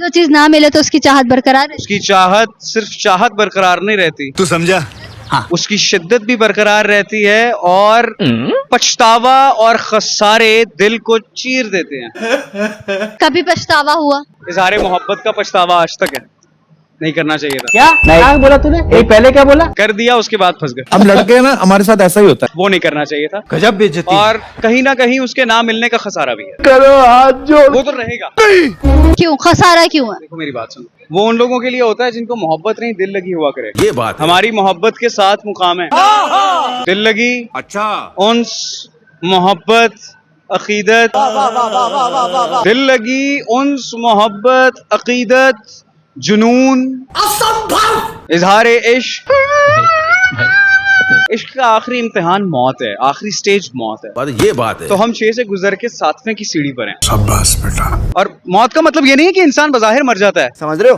वो चीज ना मिले तो उसकी चाहत बरकरार रहती उसकी चाहत, सिर्फ चाहत बरकरार नहीं रहती, तू समझा? उसकी शिद्दत भी बरकरार रहती है और पछतावा और खसारे दिल को चीर देते हैं। है। कभी पछतावा हुआ? इजहार मोहब्बत का पछतावा आज तक है, नहीं करना चाहिए था। क्या क्या बोला तूने? एक पहले क्या बोला? कर दिया, उसके बाद फंस गए। अब लड़के ना हमारे साथ ऐसा ही होता है। वो नहीं करना चाहिए था। गजब बेइज्जती। और कहीं ना कहीं उसके ना मिलने का खसारा भी है। करो हाथ जोड़। वो तो रहेगा। क्यों खसारा क्यों है? देखो मेरी बात सुनो, वो उन लोगों के लिए होता है जिनको मोहब्बत नहीं दिल लगी हुआ करे। ये बात है। हमारी मोहब्बत के साथ मुकाम है दिल लगी, अच्छा। उन्स, मोहब्बत, अकीदत। दिल लगी, उन्स, मोहब्बत, अकीदत, जुनून, इजहार इश्क। इश्क का आखिरी इम्तिहान मौत है, आखिरी स्टेज मौत है। ये बात है। तो हम 6 से गुजर के 7वें की सीढ़ी पर हैं। शाबाश बेटा। और मौत का मतलब ये नहीं है कि इंसान बज़ाहिर मर जाता है, समझ रहे हो?